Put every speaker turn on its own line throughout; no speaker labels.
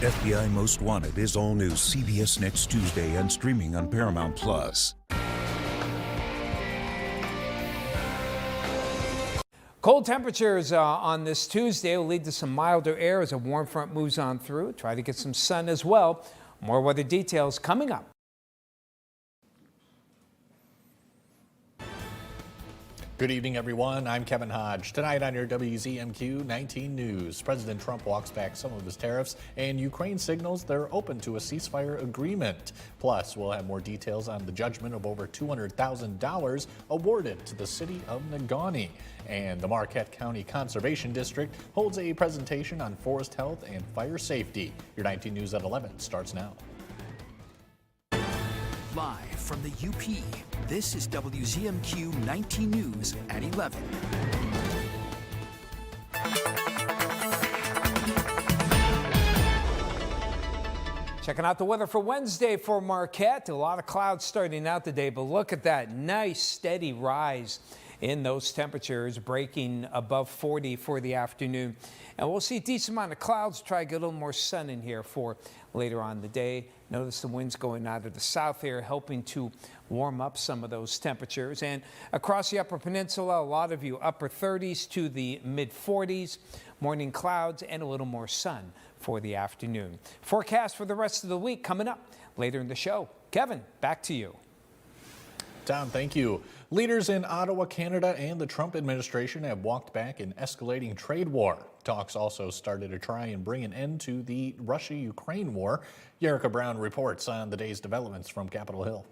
FBI Most Wanted is all new CBS next Tuesday and streaming on Paramount+.
Cold temperatures on this Tuesday will lead to some milder air as a warm front moves on through. Try to get some sun as well. More weather details coming up.
Good evening, everyone. I'm Kevin Hodge. Tonight on your WZMQ 19 News, President Trump walks back some of his tariffs, and Ukraine signals they're open to a ceasefire agreement. Plus, we'll have more details on the judgment of over $200,000 awarded to the city of Negaunee. And the Marquette County Conservation District holds a presentation on forest health and fire safety. Your 19 News at 11 starts now.
Live from the UP, this is WZMQ 19 News at 11.
Checking out the weather for Wednesday for Marquette. A lot of clouds starting out today, but look at that nice steady rise in those temperatures, breaking above 40 for the afternoon. And we'll see a decent amount of clouds. Try to get a little more sun in here for later on in the day. Notice the winds going out of the south here, helping to warm up some of those temperatures. And across the Upper Peninsula, a lot of you upper 30s to the mid 40s. Morning clouds and a little more sun for the afternoon. Forecast for the rest of the week coming up later in the show. Kevin, back to you.
Tom, thank you. Leaders in Ottawa, Canada, and the Trump administration have walked back an escalating trade war. Talks also started to try and bring an end to the Russia-Ukraine war. Yerika Brown reports on the day's developments from Capitol Hill.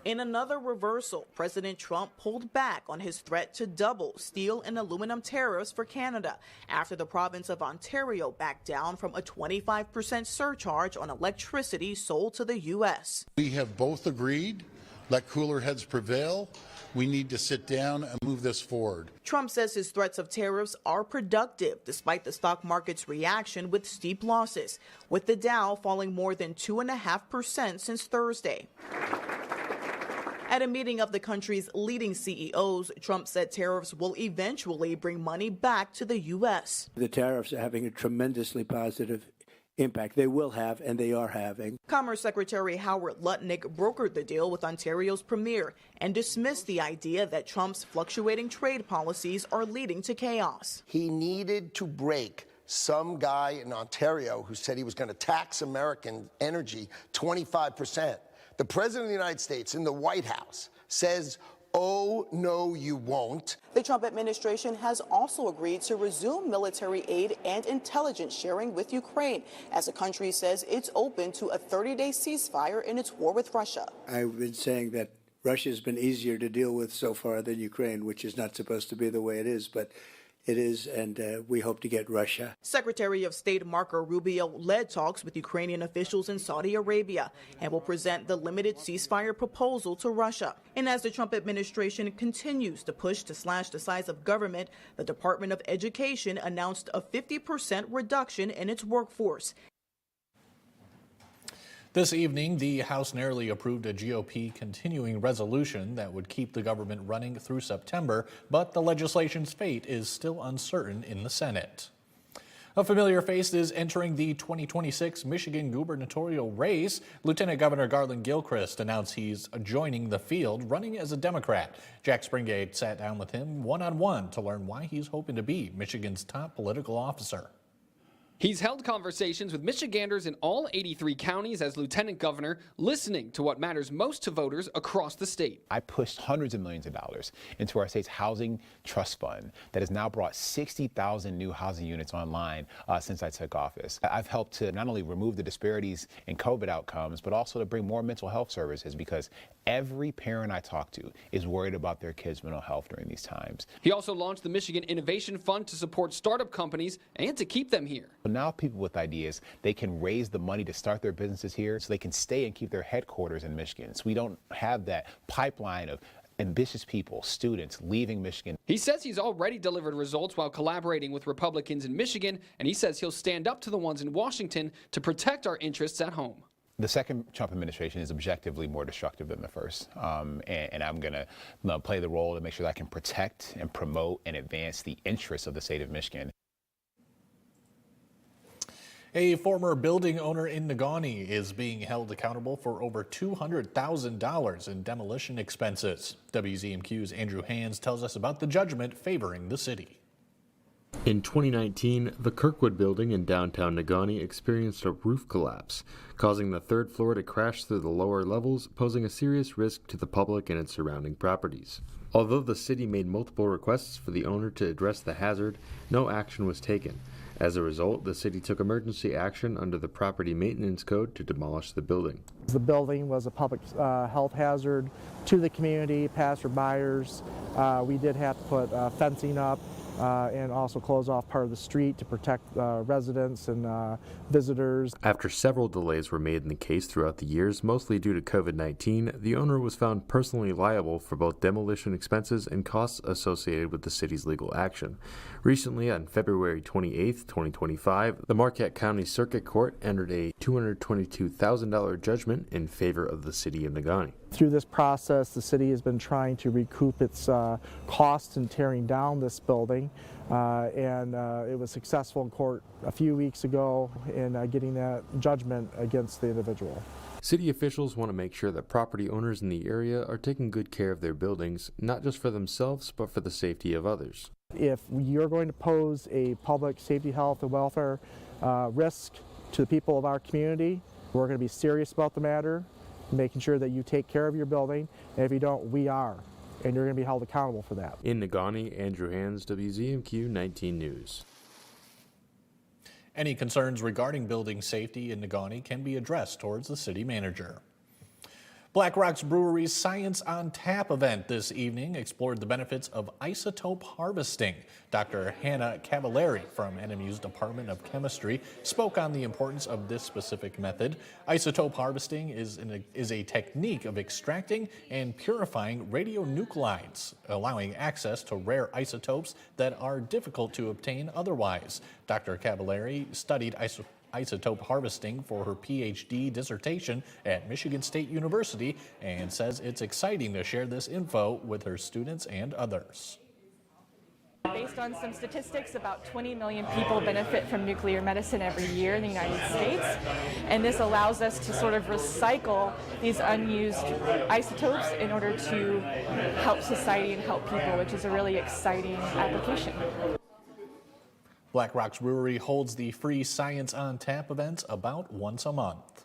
In another reversal, President Trump pulled back on his threat to double steel and aluminum tariffs for Canada after the province of Ontario backed down from a 25% surcharge on electricity sold to the U.S.
We have both agreed. Let cooler heads prevail. We need to sit down and move this forward.
Trump says his threats of tariffs are productive despite the stock market's reaction with steep losses, with the Dow falling more than 2.5% since Thursday. At a meeting of the country's leading CEOs, Trump said tariffs will eventually bring money back to the U.S.
The tariffs are having a tremendously positive impact. They will have, and they are having.
Commerce Secretary Howard Lutnick brokered the deal with Ontario's premier and dismissed the idea that Trump's fluctuating trade policies are leading to chaos.
He needed to break some guy in Ontario who said he was going to tax American energy 25%. The President of the United States in the White House says, "Oh, no, you won't."
The Trump administration has also agreed to resume military aid and intelligence sharing with Ukraine, as the country says it's open to a 30-day ceasefire in its war with Russia.
I've been saying that Russia has been easier to deal with so far than Ukraine, which is not supposed to be the way it is, but it is, and we hope to get Russia.
Secretary of State Marco Rubio led talks with Ukrainian officials in Saudi Arabia and will present the limited ceasefire proposal to Russia. And as the Trump administration continues to push to slash the size of government, the Department of Education announced a 50% reduction in its workforce.
This evening, the House narrowly approved a GOP continuing resolution that would keep the government running through September, but the legislation's fate is still uncertain in the Senate. A familiar face is entering the 2026 Michigan gubernatorial race. Lieutenant Governor Garland Gilchrist announced he's joining the field, running as a Democrat. Jack Springate sat down with him one-on-one to learn why he's hoping to be Michigan's top political officer.
He's held conversations with Michiganders in all 83 counties as lieutenant governor, listening to what matters most to voters across the state.
I pushed hundreds of millions of dollars into our state's housing trust fund that has now brought 60,000 new housing units online since I took office. I've helped to not only remove the disparities in COVID outcomes, but also to bring more mental health services, because every parent I talk to is worried about their kids' mental health during these times.
He also launched the Michigan Innovation Fund to support startup companies and to keep them here.
But now people with ideas, they can raise the money to start their businesses here so they can stay and keep their headquarters in Michigan. So we don't have that pipeline of ambitious people, students leaving Michigan.
He says he's already delivered results while collaborating with Republicans in Michigan, and he says he'll stand up to the ones in Washington to protect our interests at home.
The second Trump administration is objectively more destructive than the first, and I'm going to play the role to make sure that I can protect and promote and advance the interests of the state of Michigan.
A former building owner in Negaunee is being held accountable for over $200,000 in demolition expenses. WZMQ's Andrew Hands tells us about the judgment favoring the city.
In 2019, the Kirkwood building in downtown Negaunee experienced a roof collapse, causing the third floor to crash through the lower levels, posing a serious risk to the public and its surrounding properties. Although the city made multiple requests for the owner to address the hazard, no action was taken. As a result, the city took emergency action under the Property Maintenance Code to demolish the building.
The building was a public health hazard to the community, passerbyers. We did have to put fencing up and also close off part of the street to protect residents and visitors. After several delays were made in the case throughout the years, mostly due to COVID-19, the owner was found personally liable for both demolition expenses and costs associated with the city's legal action. Recently, on February 28, 2025, the Marquette County Circuit Court entered a $222,000 judgment in favor of the city of Negaunee. Through this process, the city has been trying to recoup its costs in tearing down this building, and it was successful in court a few weeks ago in getting that judgment against the individual. City officials want to make sure that property owners in the area are taking good care of their buildings, not just for themselves, but for the safety of others. If you're going to pose a public safety, health, and welfare risk to the people of our community, we're going to be serious about the matter, making sure that you take care of your building, and if you don't, we are, and you're going to be held accountable for that. In Negaunee, Andrew Hands, WZMQ 19 News.
Any concerns regarding building safety in Negaunee can be addressed towards the city manager. Black Rocks Brewery's Science on Tap event this evening explored the benefits of isotope harvesting. Dr. Hannah Cavallari from NMU's Department of Chemistry spoke on the importance of this specific method. Isotope harvesting is a technique of extracting and purifying radionuclides, allowing access to rare isotopes that are difficult to obtain otherwise. Dr. Cavallari studied isotope harvesting for her PhD dissertation at Michigan State University and says it's exciting to share this info with her students and others.
Based on some statistics, about 20 million people benefit from nuclear medicine every year in the United States, and this allows us to sort of recycle these unused isotopes in order to help society and help people, which is a really exciting application.
Black Rocks Brewery holds the free Science on Tap events about once a month.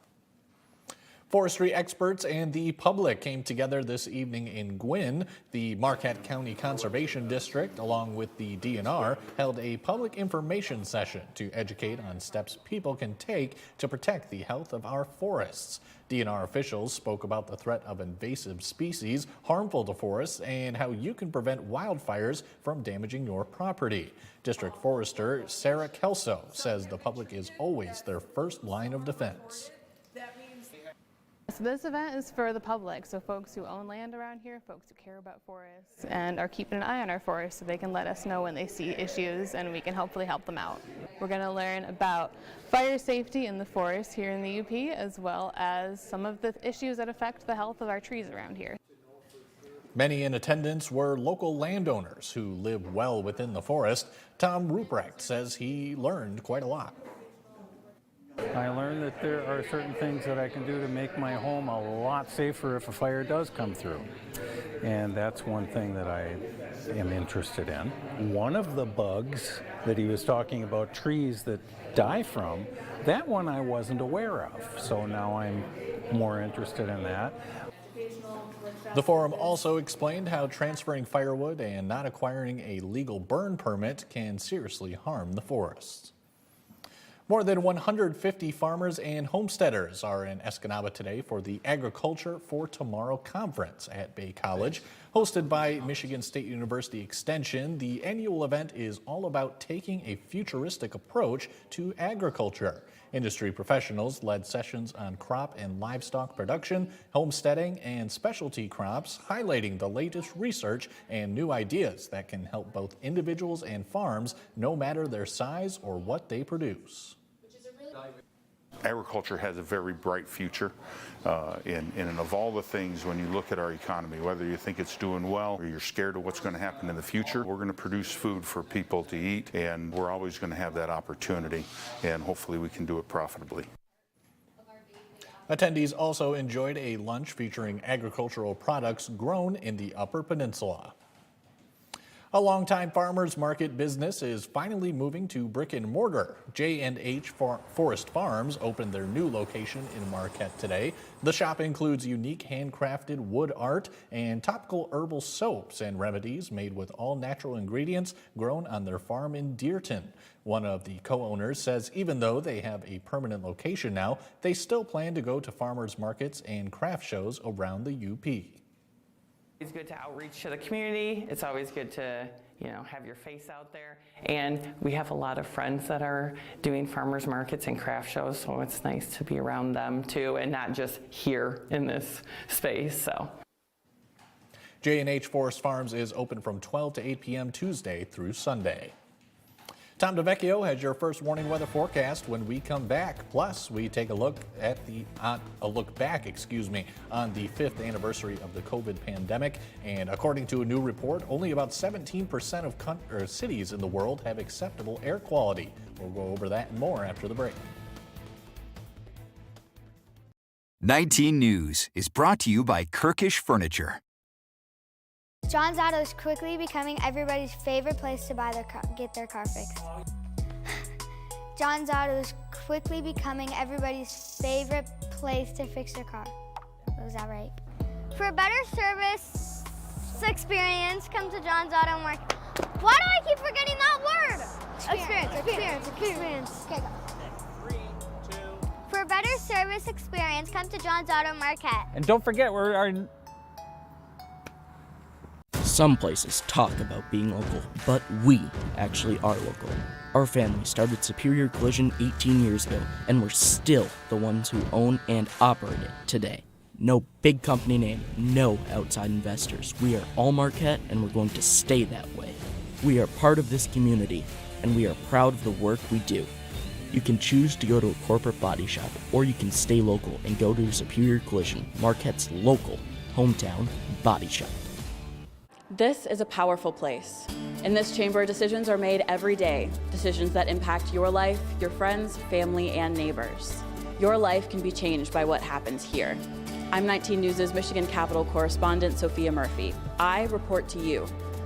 Forestry experts and the public came together this evening in Gwynn. The Marquette County Conservation District, along with the DNR, held a public information session to educate on steps people can take to protect the health of our forests. DNR officials spoke about the threat of invasive species harmful to forests and how you can prevent wildfires from damaging your property. District Forester Sarah Kelso says the public is always their first line of defense.
So this event is for the public, so folks who own land around here, folks who care about forests and are keeping an eye on our forests so they can let us know when they see issues and we can hopefully help them out. We're going to learn about fire safety in the forest here in the UP, as well as some of the issues that affect the health of our trees around here.
Many in attendance were local landowners who live well within the forest. Tom Ruprecht says he learned quite a lot.
I learned that there are certain things that I can do to make my home a lot safer if a fire does come through. And that's one thing that I am interested in. One of the bugs that he was talking about, trees that die from, that one I wasn't aware of. So now I'm more interested in that.
The forum also explained how transferring firewood and not acquiring a legal burn permit can seriously harm the forests. More than 150 farmers and homesteaders are in Escanaba today for the Agriculture for Tomorrow conference at Bay College. Hosted by Michigan State University Extension, the annual event is all about taking a futuristic approach to agriculture. Industry professionals led sessions on crop and livestock production, homesteading, and specialty crops, highlighting the latest research and new ideas that can help both individuals and farms, no matter their size or what they produce.
Agriculture has a very bright future, and of all the things, when you look at our economy, whether you think it's doing well or you're scared of what's going to happen in the future, we're going to produce food for people to eat, and we're always going to have that opportunity, and hopefully we can do it profitably.
Attendees also enjoyed a lunch featuring agricultural products grown in the Upper Peninsula. A longtime farmers market business is finally moving to brick and mortar. J&H Forest Farms opened their new location in Marquette today. The shop includes unique handcrafted wood art and topical herbal soaps and remedies made with all natural ingredients grown on their farm in Dearton. One of the co-owners says even though they have a permanent location now, they still plan to go to farmers markets and craft shows around the UP.
It's good to outreach to the community. It's always good to, have your face out there. And we have a lot of friends that are doing farmers markets and craft shows, so it's nice to be around them too, and not just here in this space. So.
J&H Forest Farms is open from 12 to 8 p.m. Tuesday through Sunday. Tom DeVecchio has your first warning weather forecast when we come back. Plus, we take a look at back on the 5th anniversary of the COVID pandemic. And according to a new report, only about 17% of cities in the world have acceptable air quality. We'll go over that and more after the break.
19 News is brought to you by Kirkish Furniture.
John's Auto is quickly becoming everybody's favorite place to get their car fixed. John's Auto is quickly becoming everybody's favorite place to fix their car. Was that right? For a better service experience, come to John's Auto Market. Why do I keep forgetting that word? Experience. Okay, go. 3, 2. For a better service experience, come to John's Auto Market.
And don't forget, Some places talk about being local, but we actually are local. Our family started Superior Collision 18 years ago, and we're still the ones who own and operate it today. No big company name, no outside investors. We are all Marquette, and we're going to stay that way. We are part of this community, and we are proud of the work we do. You can choose to go to a corporate body shop, or you can stay local and go to Superior Collision, Marquette's local hometown body shop.
This is a powerful place. In this chamber, decisions are made every day, decisions that impact your life, your friends, family, and neighbors. Your life can be changed by what happens here. I'm 19 News' Michigan Capitol correspondent Sophia Murphy. I report to you,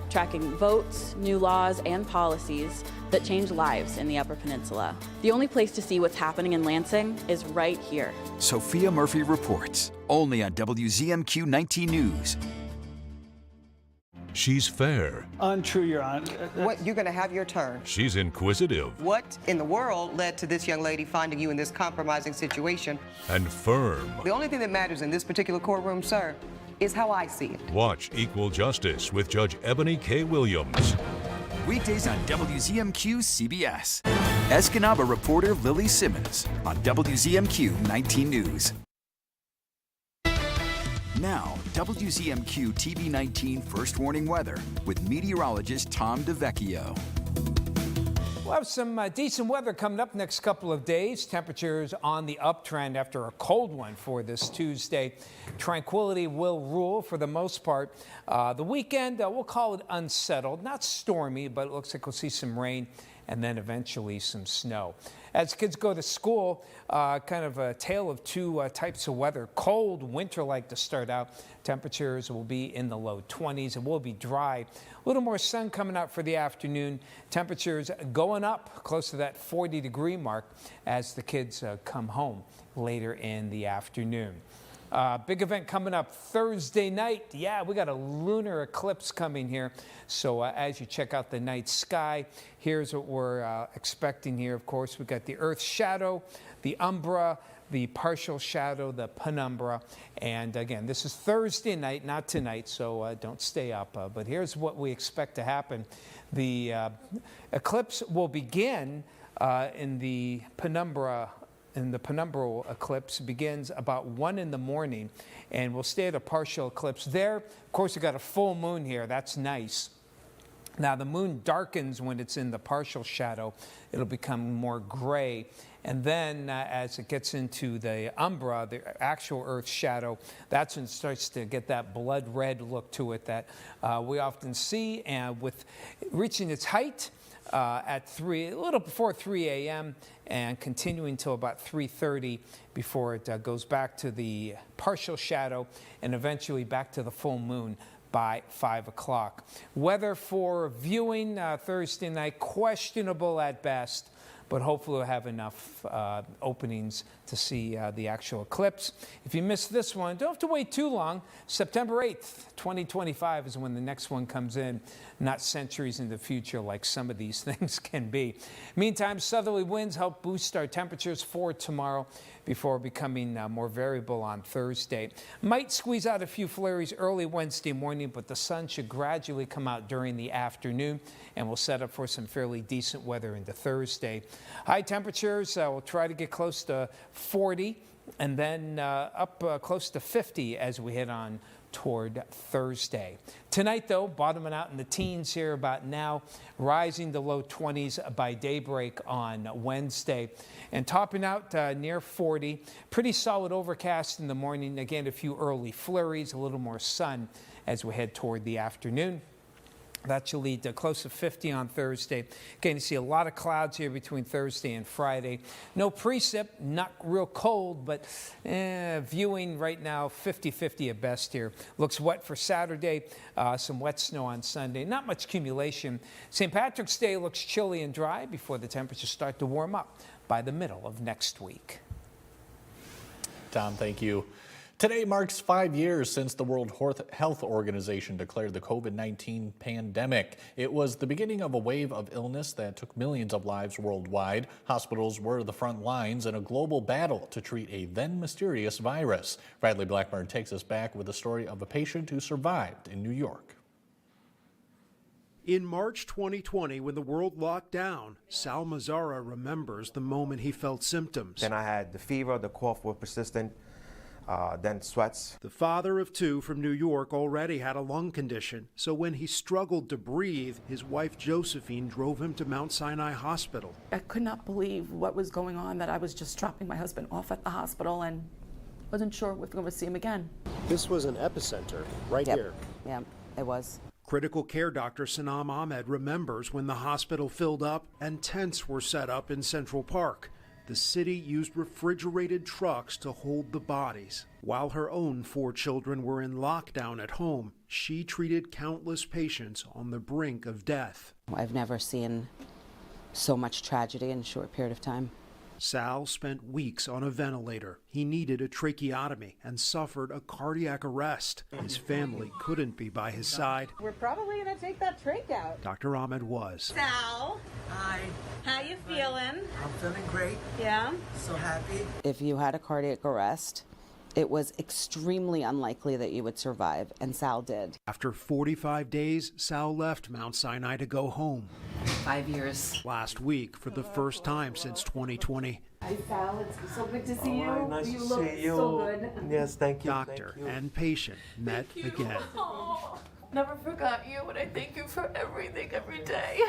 tracking votes, new laws, and policies that change lives in the Upper Peninsula. The only place to see what's happening in Lansing is right here.
Sophia Murphy reports, only on WZMQ 19 News.
She's fair.
Untrue, Your Honor.
What, you're going to have your turn.
She's inquisitive.
What in the world led to this young lady finding you in this compromising situation?
And firm.
The only thing that matters in this particular courtroom, sir, is how I see it.
Watch Equal Justice with Judge Ebony K. Williams.
Weekdays on WZMQ CBS. Escanaba reporter Lily Simmons on WZMQ 19 News. Now, WZMQ TV 19 First Warning Weather with meteorologist Tom DeVecchio.
We'll have some decent weather coming up next couple of days. Temperatures on the uptrend after a cold one for this Tuesday. Tranquility will rule for the most part. The weekend, we'll call it unsettled. Not stormy, but it looks like we'll see some rain and then eventually some snow. As kids go to school, kind of a tale of two types of weather. Cold, winter-like to start out. Temperatures will be in the low 20s. It will be dry. A little more sun coming out for the afternoon. Temperatures going up close to that 40-degree mark as the kids come home later in the afternoon. Big event coming up Thursday night. Yeah, we got a lunar eclipse coming here. So as you check out the night sky, here's what we're expecting here. Of course, we've got the Earth's shadow, the umbra, the partial shadow, the penumbra. And again, this is Thursday night, not tonight, so don't stay up. But here's what we expect to happen. The eclipse will begin in the penumbra. And the penumbral eclipse begins about 1 in the morning, and we'll stay at a partial eclipse there. Of course, we've got a full moon here. That's nice. Now, the moon darkens when it's in the partial shadow. It'll become more gray. And then as it gets into the umbra, the actual Earth's shadow, that's when it starts to get that blood red look to it that we often see. And with reaching its height at a little before 3 a.m. and continuing till about 3:30 before it goes back to the partial shadow and eventually back to the full moon by 5 o'clock. Weather for viewing Thursday night, questionable at best, but hopefully we'll have enough openings to see the actual eclipse. If you missed this one, don't have to wait too long. September 8th, 2025 is when the next one comes in, not centuries in the future like some of these things can be. Meantime, southerly winds help boost our temperatures for tomorrow before becoming more variable on Thursday. Might squeeze out a few flurries early Wednesday morning, but the sun should gradually come out during the afternoon and we'll set up for some fairly decent weather into Thursday. High temperatures, we'll try to get close to 40 and then up close to 50 as we head on toward Thursday. Tonight, though, bottoming out in the teens here about now, rising to low 20s by daybreak on Wednesday, and topping out near 40. Pretty solid overcast in the morning. Again, a few early flurries, a little more sun as we head toward the afternoon. That should lead to close to 50 on Thursday. Again, you see a lot of clouds here between Thursday and Friday. No precip, not real cold, but viewing right now 50-50 at best here. Looks wet for Saturday, some wet snow on Sunday. Not much accumulation. St. Patrick's Day looks chilly and dry before the temperatures start to warm up by the middle of next week.
Tom, thank you. Today marks 5 years since the World Health Organization declared the COVID-19 pandemic. It was the beginning of a wave of illness that took millions of lives worldwide. Hospitals were the front lines in a global battle to treat a then mysterious virus. Bradley Blackburn takes us back with the story of a patient who survived in New York.
In March 2020, when the world locked down, Sal Mazzara remembers the moment he felt symptoms.
Then I had the fever, the cough were persistent. Then sweats.
The father of two from New York already had a lung condition, so when he struggled to breathe, his wife Josephine drove him to Mount Sinai Hospital.
I could not believe what was going on, that I was just dropping my husband off at the hospital and wasn't sure if we were going to see him again.
This was an epicenter right here.
Yeah, it was.
Critical care doctor Sanam Ahmed remembers when the hospital filled up and tents were set up in Central Park. The city used refrigerated trucks to hold the bodies. While her own 4 children were in lockdown at home, she treated countless patients on the brink of death.
I've never seen so much tragedy in a short period of time.
Sal spent weeks on a ventilator. He needed a tracheotomy and suffered a cardiac arrest. His family couldn't be by his side.
We're probably going to take that trach out.
Dr. Ahmed was.
Sal.
Hi.
How you feeling?
I'm feeling great.
Yeah?
So happy.
If you had a cardiac arrest, it was extremely unlikely that you would survive, and Sal did.
After 45 days, Sal left Mount Sinai to go home.
5 years.
Last week, for the first time since 2020.
Hi, Sal. It's so good to see you.
Hi, nice
you
to
look
see you.
so good.
Yes, thank you.
Doctor
thank you.
and patient met again.
Oh, never forgot you, and I thank you for everything every day.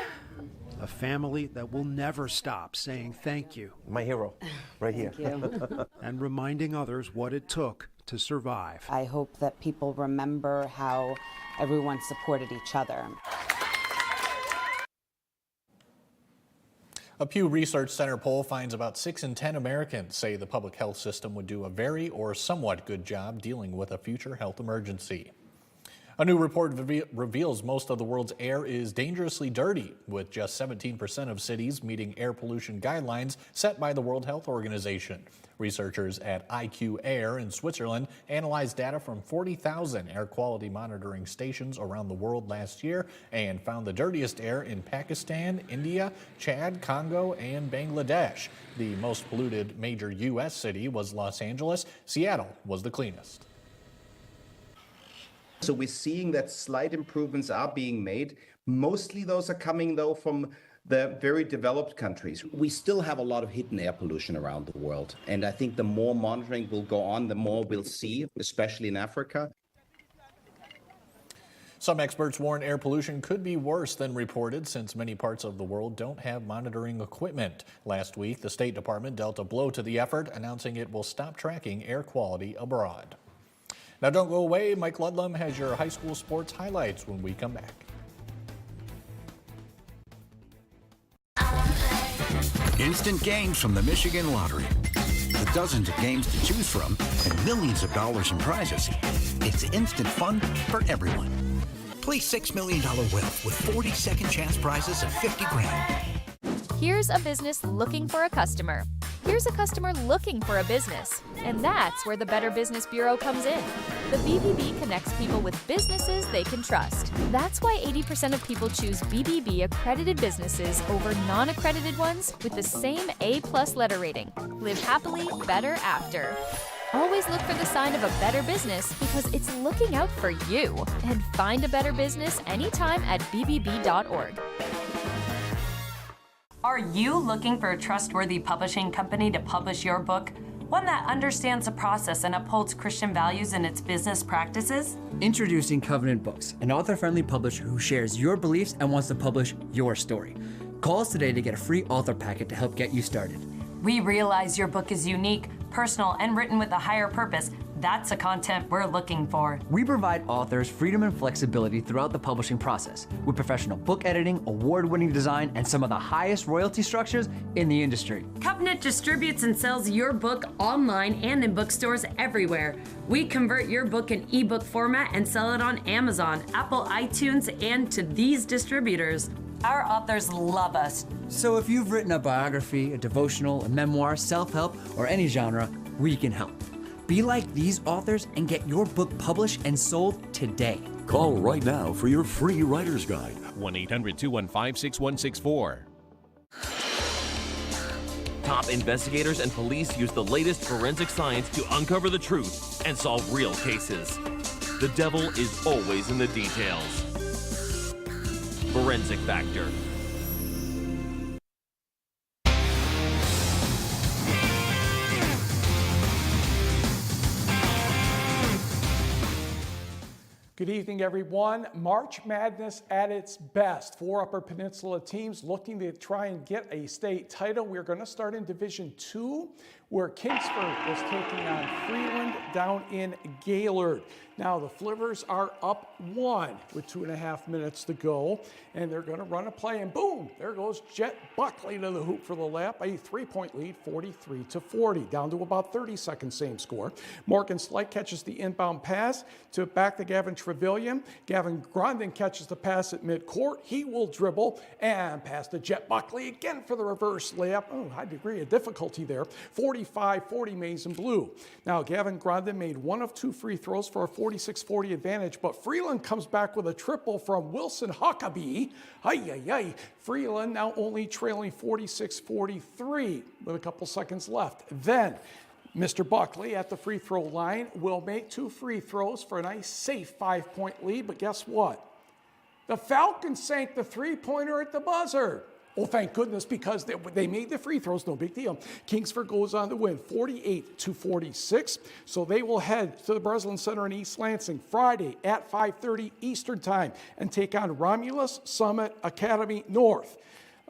A family that will never stop saying thank you.
My hero, right here.
And reminding others what it took to survive.
I hope that people remember how everyone supported each other.
A Pew Research Center poll finds about 6 in 10 Americans say the public health system would do a very or somewhat good job dealing with a future health emergency. A new report reveals most of the world's air is dangerously dirty, with just 17% of cities meeting air pollution guidelines set by the World Health Organization. Researchers at IQ Air in Switzerland analyzed data from 40,000 air quality monitoring stations around the world last year and found the dirtiest air in Pakistan, India, Chad, Congo, and Bangladesh. The most polluted major U.S. city was Los Angeles. Seattle was the cleanest.
So we're seeing that slight improvements are being made. Mostly those are coming, though, from the very developed countries. We still have a lot of hidden air pollution around the world. And I think the more monitoring will go on, the more we'll see, especially in Africa.
Some experts warn air pollution could be worse than reported since many parts of the world don't have monitoring equipment. Last week, the State Department dealt a blow to the effort, announcing it will stop tracking air quality abroad. Now don't go away. Mike Ludlam has your high school sports highlights when we come back.
Instant games from the Michigan Lottery. With dozens of games to choose from and millions of dollars in prizes, it's instant fun for everyone. Play $6 million wheel with 40 second chance prizes of $50 grand.
Here's a business looking for a customer. Here's a customer looking for a business. And that's where the Better Business Bureau comes in. The BBB connects people with businesses they can trust. That's why 80% of people choose BBB accredited businesses over non-accredited ones with the same A+ letter rating. Live happily, better after. Always look for the sign of a better business because it's looking out for you. And find a better business anytime at bbb.org.
Are you looking for a trustworthy publishing company to publish your book? One that understands the process and upholds Christian values in its business practices?
Introducing Covenant Books, an author-friendly publisher who shares your beliefs and wants to publish your story. Call us today to get a free author packet to help get you started.
We realize your book is unique, personal, and written with a higher purpose. That's the content we're looking for.
We provide authors freedom and flexibility throughout the publishing process with professional book editing, award-winning design, and some of the highest royalty structures in the industry.
Covenant distributes and sells your book online and in bookstores everywhere. We convert your book in ebook format and sell it on Amazon, Apple iTunes, and to these distributors. Our authors love us.
So if you've written a biography, a devotional, a memoir, self-help, or any genre, we can help. Be like these authors and get your book published and sold today.
Call right now for your free writer's guide.
1-800-215-6164. Top investigators and police use the latest forensic science to uncover the truth and solve real cases. The devil is always in the details. Forensic Factor.
Good evening, everyone. March Madness at its best. 4 Upper Peninsula teams looking to try and get a state title. We're going to start in Division 2, where Kingsford is taking on Freeland down in Gaylord. Now, the Flivers are up 1 with 2.5 minutes to go, and they're going to run a play, and boom, there goes Jet Buckley to the hoop for the lap. A 3-point lead, 43-40, down to about 30 seconds, same score. Morgan Slight catches the inbound pass back to Gavin Trevelyan. Gavin Grondin catches the pass at midcourt. He will dribble and pass to Jet Buckley again for the reverse layup. Oh, high degree of difficulty there. 45-40 Maize and Blue. Now, Gavin Grondin made 1 of 2 free throws for a 46-40 advantage, but Freeland comes back with a triple from Wilson Huckabee. Freeland now only trailing 46-43 with a couple seconds left. Then Mr. Buckley at the free throw line will make 2 free throws for a nice safe 5-point lead, but guess what? The Falcons sank the 3-pointer at the buzzer. Oh, thank goodness, because they made the free throws, no big deal. Kingsford goes on to win 48-46, so they will head to the Breslin Center in East Lansing Friday at 5:30 Eastern Time and take on Romulus Summit Academy North.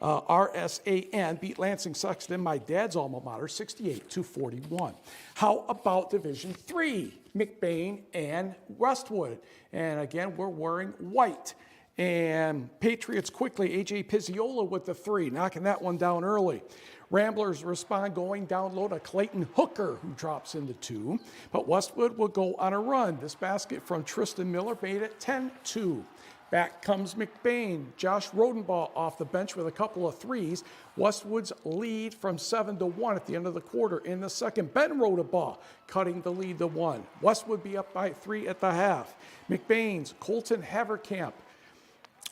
RSAN beat Lansing Sexton, my dad's alma mater, 68-41. How about Division 3? McBain and Westwood. And again, we're wearing white. And Patriots quickly, A.J. Pizziola with the 3, knocking that one down early. Ramblers respond going down low to Clayton Hooker, who drops into 2. But Westwood will go on a run. This basket from Tristan Miller made it 10-2. Back comes McBain. Josh Rodenbaugh off the bench with a couple of 3s. Westwood's lead from 7-1 at the end of the quarter. In the second, Ben Rodenbaugh cutting the lead to 1. Westwood be up by 3 at the half. McBain's Colton Haverkamp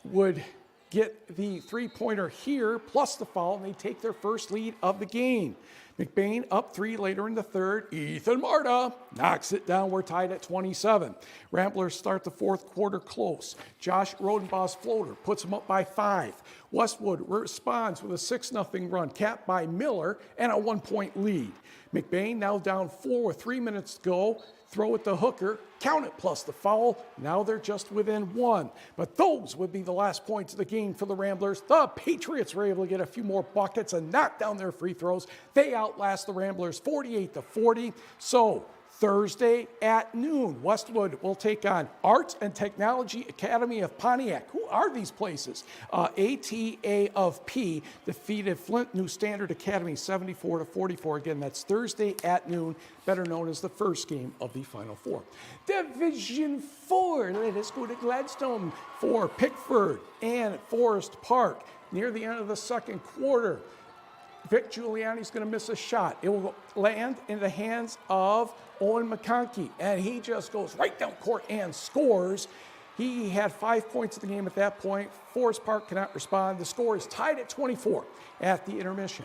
would get the 3-pointer here, plus the foul, and they take their first lead of the game. McBain up 3 later in the third. Ethan Marta knocks it down. We're tied at 27. Ramblers start the fourth quarter close. Josh Rodenbaugh's floater puts them up by 5. Westwood responds with a 6-0 run, capped by Miller, and a 1-point lead. McBain now down 4 with 3 minutes to go. Throw it to Hooker, count it plus the foul. Now they're just within 1. But those would be the last points of the game for the Ramblers. The Patriots were able to get a few more buckets and knock down their free throws. They outlast the Ramblers 48-40. So Thursday at noon, Westwood will take on Arts and Technology Academy of Pontiac. Who are these places? ATA of P defeated Flint New Standard Academy 74-44. Again, that's Thursday at noon, better known as the first game of the Final Four. Division 4, let us go to Gladstone for Pickford and Forest Park. Near the end of the second quarter, Vic Giuliani's going to miss a shot. It will land in the hands of Owen McConkey, and he just goes right down court and scores. He had 5 points in the game at that point. Forest Park cannot respond. The score is tied at 24 at the intermission.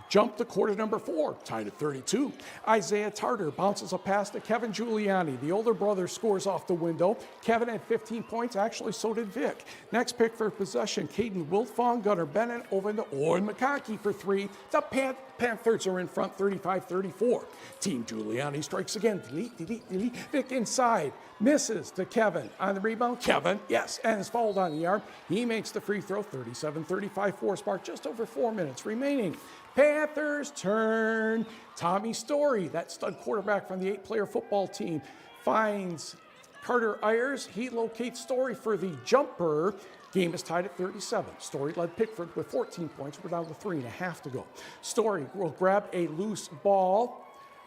Jump to quarter number 4, tied at 32. Isaiah Tarter bounces a pass to Kevin Giuliani. The older brother scores off the window. Kevin had 15 points. Actually, so did Vic. Next pick for possession, Caden Wiltfong, Gunnar Bennett over to Owen McConkey for 3. The Panthers are in front, 35-34. Team Giuliani strikes again. Delete. Vic inside. Misses to Kevin. On the rebound, Kevin, yes, and is fouled on the arm. He makes the free throw, 37-35 Forest Park. Just over 4 minutes remaining. Panthers turn. Tommy Story, that stud quarterback from the 8-player football team, finds Carter Ayers. He locates Story for the jumper. Game is tied at 37. Story led Pickford with 14 points. We're down to 3.5 to go. Story will grab a loose ball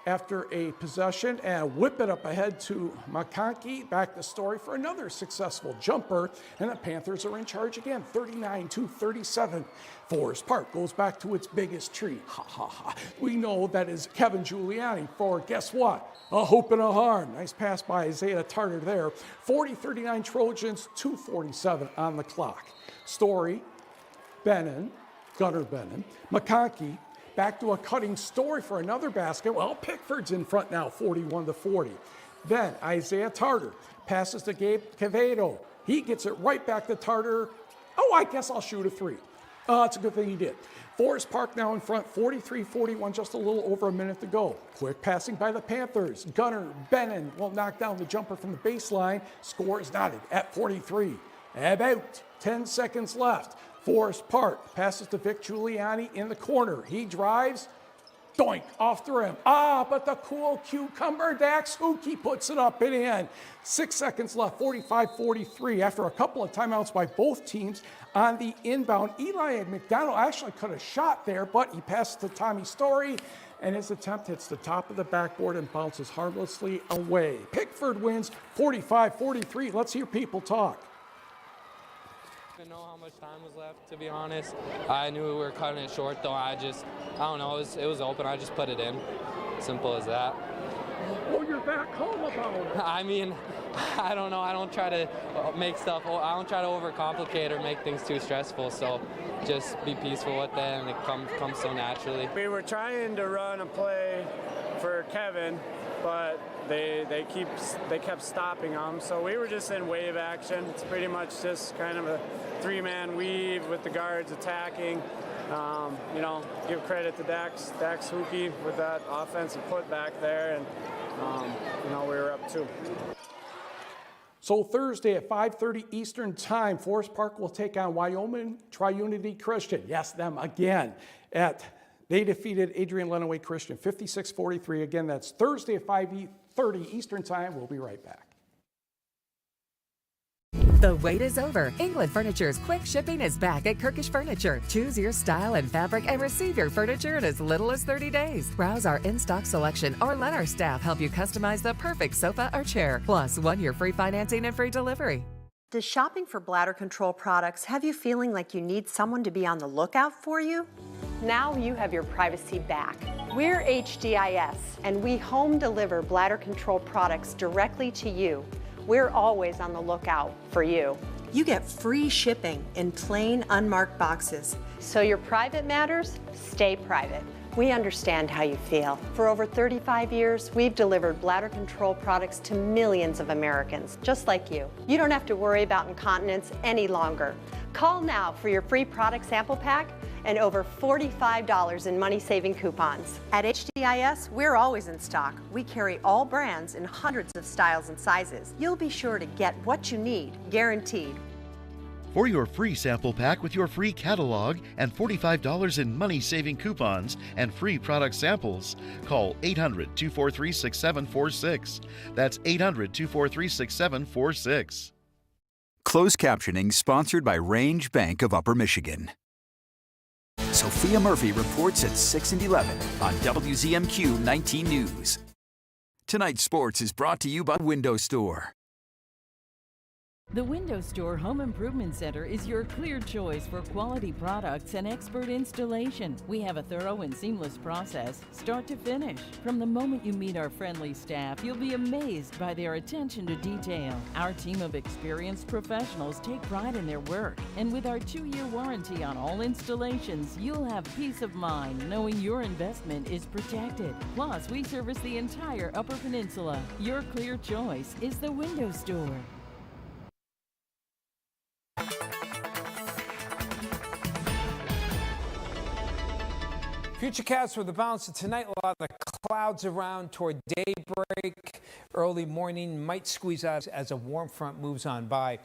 after a possession and whip it up ahead to McConkey. Back to Story for another successful jumper, and the Panthers are in charge again, 39-37. Forest Park goes back to its biggest tree. We know that is Kevin Giuliani for, guess what? A hoop and a horn. Nice pass by Isaiah Tarter there. 40-39 Trojans, 2:47 on the clock. Story, Gunnar Bennon, McConkey, back to a cutting Story for another basket. Well, Pickford's in front now, 41-40. Then Isaiah Tarter passes to Gabe Quevedo. He gets it right back to Tarter. Oh, I guess I'll shoot a 3. It's a good thing he did. Forest Park now in front, 43-41, just a little over a minute to go. Quick passing by the Panthers. Gunnar Bennon will knock down the jumper from the baseline. Score is knotted at 43. About 10 seconds left. Forest Park passes to Vic Giuliani in the corner. He drives, doink, off the rim. But the cool cucumber Dax Hookey puts it up and in. 6 seconds left, 45-43. After a couple of timeouts by both teams on the inbound, Eli McDonald actually could have shot there, but he passes to Tommy Story, and his attempt hits the top of the backboard and bounces harmlessly away. Pickford wins 45-43. Let's hear people talk.
I didn't know how much time was left, to be honest. I knew we were cutting it short, though. I don't know, it was open. I just put it in. Simple as that.
Oh, you're back home about it.
I mean, I don't know. I don't try to make stuff, I don't try to overcomplicate or make things too stressful, so just be peaceful with it, and it comes so naturally.
We were trying to run a play for Kevin, but they kept stopping them, so we were just in wave action. It's pretty much just kind of a 3-man weave with the guards attacking. Give credit to Dax Hookey with that offensive put back there, and we were up 2.
So Thursday at 5:30 Eastern Time, Forest Park will take on Wyoming Triunity Christian. Yes, them again. They defeated Adrian Lenawee Christian 56-43. Again, that's Thursday at 5:30 Eastern Time. We'll be right back.
The wait is over. England Furniture's quick shipping is back at Kirkish Furniture. Choose your style and fabric and receive your furniture in as little as 30 days. Browse our in-stock selection or let our staff help you customize the perfect sofa or chair. Plus, 1-year free financing and free delivery.
Does shopping for bladder control products have you feeling like you need someone to be on the lookout for you? Now you have your privacy back. We're HDIS, and we home deliver bladder control products directly to you. We're always on the lookout for you. You get free shipping in plain, unmarked boxes. So your private matters, stay private. We understand how you feel. For over 35 years, we've delivered bladder control products to millions of Americans, just like you. You don't have to worry about incontinence any longer. Call now for your free product sample pack and over $45 in money-saving coupons. At HDIS, we're always in stock. We carry all brands in hundreds of styles and sizes. You'll be sure to get what you need, guaranteed.
For your free sample pack with your free catalog and $45 in money-saving coupons and free product samples, call 800-243-6746. That's 800-243-6746.
Closed captioning sponsored by Range Bank of Upper Michigan. Sophia Murphy reports at 6 and 11 on WZMQ 19 News. Tonight's sports is brought to you by Window Store.
The Window Store Home Improvement Center is your clear choice for quality products and expert installation. We have a thorough and seamless process, start to finish. From the moment you meet our friendly staff, you'll be amazed by their attention to detail. Our team of experienced professionals take pride in their work, and with our 2-year warranty on all installations, you'll have peace of mind knowing your investment is protected. Plus, we service the entire Upper Peninsula. Your clear choice is the Window Store.
Futurecast for the balance of tonight. A lot of clouds around toward daybreak. Early morning might squeeze out as a warm front moves on by.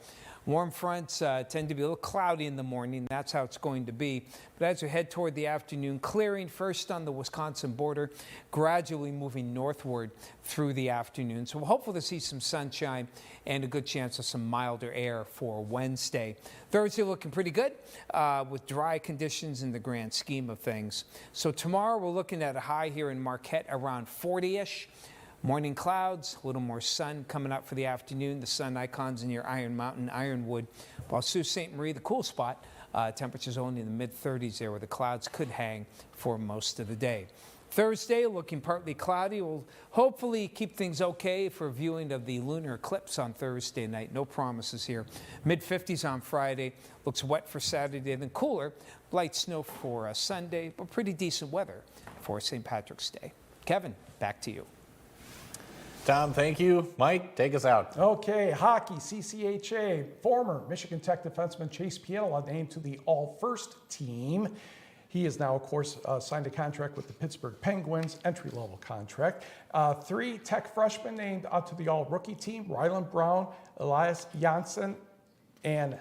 Warm fronts tend to be a little cloudy in the morning. That's how it's going to be. But as we head toward the afternoon, clearing first on the Wisconsin border, gradually moving northward through the afternoon. So we're hopeful to see some sunshine and a good chance of some milder air for Wednesday. Thursday looking pretty good with dry conditions in the grand scheme of things. So tomorrow we're looking at a high here in Marquette around 40-ish. Morning clouds, a little more sun coming up for the afternoon. The sun icons near Iron Mountain, Ironwood. While Sault Ste. Marie, the cool spot, temperatures only in the mid-30s there where the clouds could hang for most of the day. Thursday looking partly cloudy. We'll hopefully keep things okay for viewing of the lunar eclipse on Thursday night. No promises here. Mid-50s on Friday. Looks wet for Saturday, then cooler. Light snow for Sunday, but pretty decent weather for St. Patrick's Day. Kevin, back to you.
Tom, thank you. Mike, take us out.
Okay, hockey, CCHA. Former Michigan Tech defenseman Chase Pietila named to the All-First team. He has now, of course, signed a contract with the Pittsburgh Penguins, entry-level contract. 3 Tech freshmen named to the All-Rookie team, Ryland Brown, Elias Janssen, and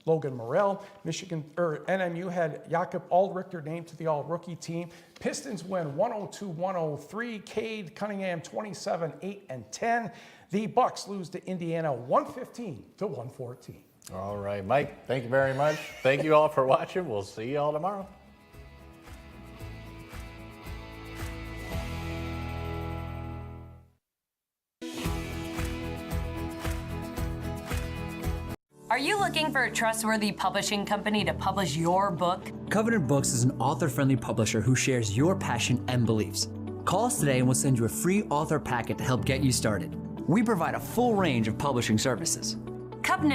Logan Morrell. NMU had Jakob Aldrichter named to the All-Rookie team. Pistons win 102-103. Cade Cunningham 27-8-10. The Bucks lose to Indiana 115-114.
All right, Mike, thank you very much. Thank you all for watching. We'll see you all tomorrow.
Are you looking for a trustworthy publishing company to publish your book?
Covenant Books is an author-friendly publisher who shares your passion and beliefs. Call us today and we'll send you a free author packet to help get you started. We provide a full range of publishing services.
Covenant